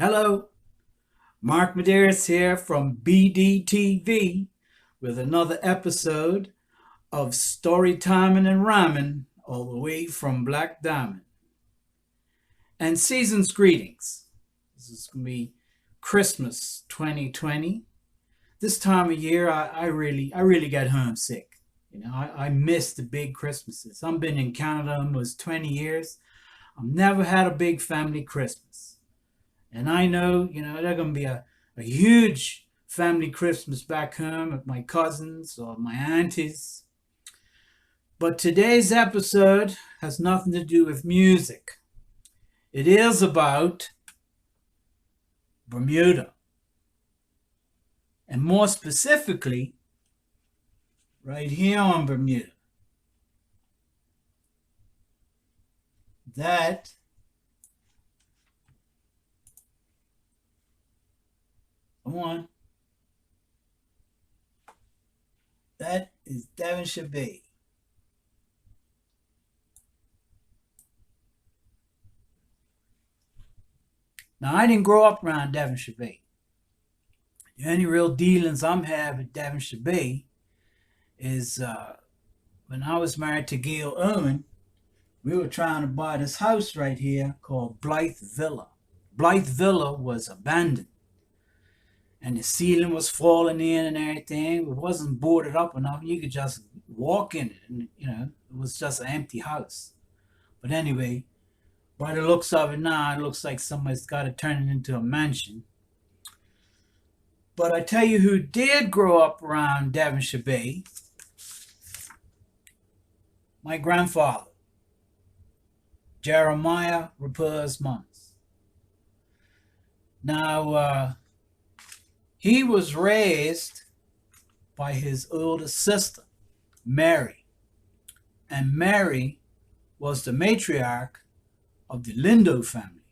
Hello, Mark Medeiros here from BDTV with another episode of Story Timin and Rhymin all the way from Black Diamond. And season's greetings. This is going to be Christmas 2020. This time of year, I really got homesick. I miss the big Christmases. I've been in Canada almost 20 years. I've never had a big family Christmas. And I know, there's going to be a huge family Christmas back home with my cousins or my aunties. But today's episode has nothing to do with music. It is about Bermuda. And more specifically, right here on Bermuda. That That is Devonshire Bay. Now, I didn't grow up around Devonshire Bay. The only real dealings I'm having at Devonshire Bay is when I was married to Gail Owen, we were trying to buy this house right here called Blythe Villa. Blythe Villa was abandoned. And the ceiling was falling in and everything. It wasn't boarded up enough. You could just walk in it. And, it was just an empty house. But anyway, by the looks of it now, it looks like somebody's got to turn it into a mansion. But I tell you who did grow up around Devonshire Bay, my grandfather, Jeremiah Rapaz Mons. Now, he was raised by his older sister, Mary. And Mary was the matriarch of the Lindo family.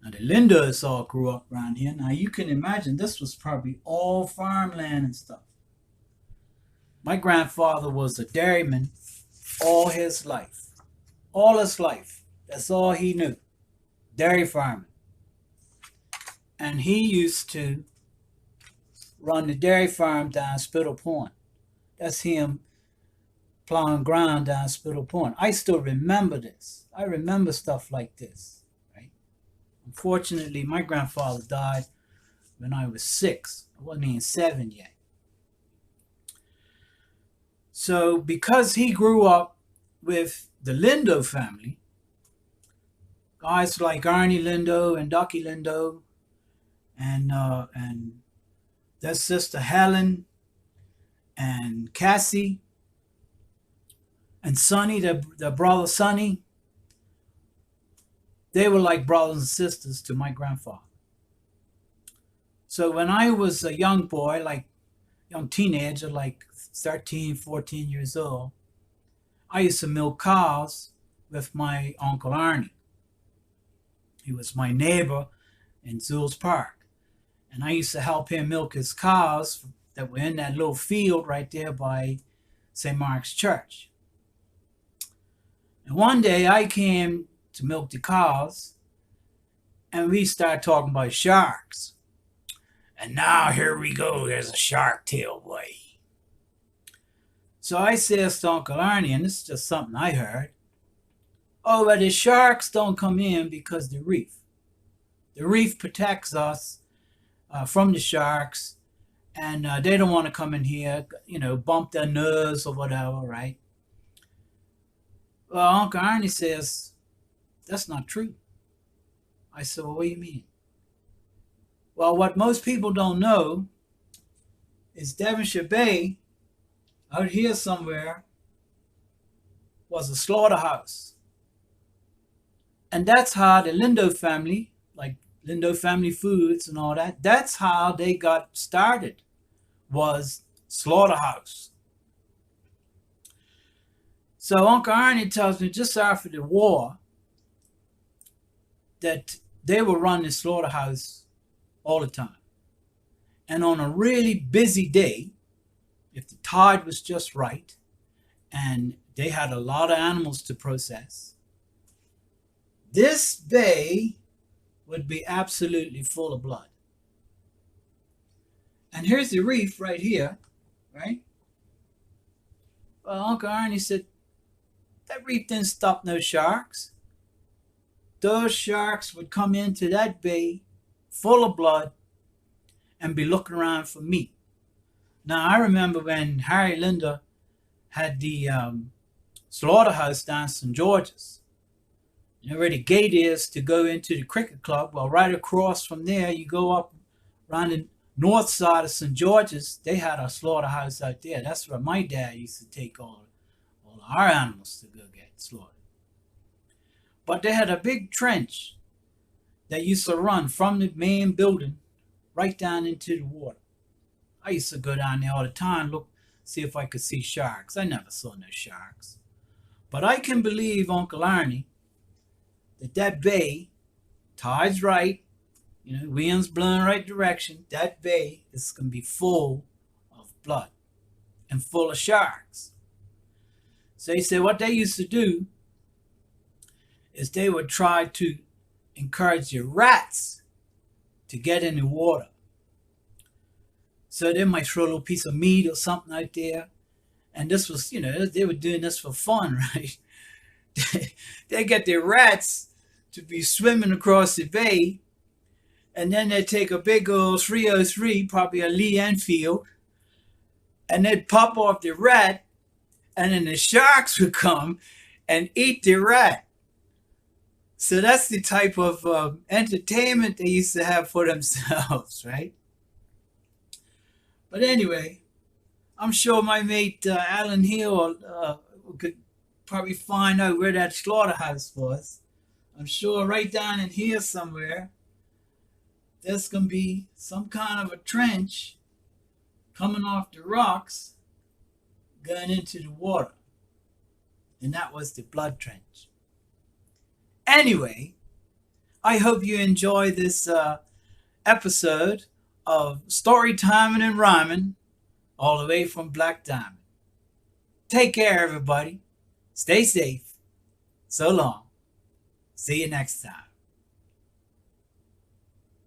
Now, the Lindos all grew up around here. Now, you can imagine this was probably all farmland and stuff. My grandfather was a dairyman all his life. All his life. That's all he knew. Dairy farming. And he used to run the dairy farm down Spittle Point. That's him plowing ground down Spittle Point. I still remember this. I remember stuff like this, right? Unfortunately, my grandfather died when I was 6. I wasn't even 7 yet. So because he grew up with the Lindo family, guys like Arnie Lindo and Ducky Lindo, and their sister Helen and Cassie and Sonny, their brother Sonny, they were like brothers and sisters to my grandfather. So when I was a young boy, like young teenager, like 13, 14 years old, I used to milk cows with my Uncle Arnie. He was my neighbor in Zul's Park. And I used to help him milk his cows that were in that little field right there by St. Mark's Church. And one day I came to milk the cows, and we started talking about sharks. And now here we go, there's a shark tail, boy. So I says to Uncle Arnie, and this is just something I heard, oh, but the sharks don't come in because the reef. The reef protects us from the sharks, and they don't want to come in here, bump their nose or whatever, right? Well, Uncle Arnie says, that's not true. I said, well, what do you mean? Well, what most people don't know is Devonshire Bay, out here somewhere, was a slaughterhouse. And that's how the Lindo family, like Lindo Family Foods and all that, that's how they got started, was slaughterhouse. So Uncle Arnie tells me just after the war that they were running the slaughterhouse all the time. And on a really busy day, if the tide was just right, and they had a lot of animals to process, this bay would be absolutely full of blood. And here's the reef right here, right? Well, Uncle Arnie said, that reef didn't stop no sharks. Those sharks would come into that bay full of blood and be looking around for meat. Now, I remember when Harry Linda had the slaughterhouse down St. George's. You know where the gate is to go into the cricket club? Well, right across from there, you go up around the north side of St. George's. They had a slaughterhouse out there. That's where my dad used to take all our animals to go get slaughtered. But they had a big trench that used to run from the main building right down into the water. I used to go down there all the time, look, see if I could see sharks. I never saw no sharks. But I can believe, Uncle Arnie, that bay, tide's right, wind's blowing right direction, that bay is going to be full of blood and full of sharks. So he said what they used to do is they would try to encourage the rats to get in the water. So they might throw a little piece of meat or something out there. And this was, they were doing this for fun, right? They get the rats to be swimming across the bay. And then they'd take a big old 303, probably a Lee Enfield, and they'd pop off the rat. And then the sharks would come and eat the rat. So that's the type of entertainment they used to have for themselves, right? But anyway, I'm sure my mate Alan Hill could probably find out where that slaughterhouse was. I'm sure right down in here somewhere, there's going to be some kind of a trench coming off the rocks going into the water. And that was the blood trench. Anyway, I hope you enjoy this episode of Story Timin and Rhymin, all the way from Black Diamond. Take care, everybody. Stay safe. So long. See you next time.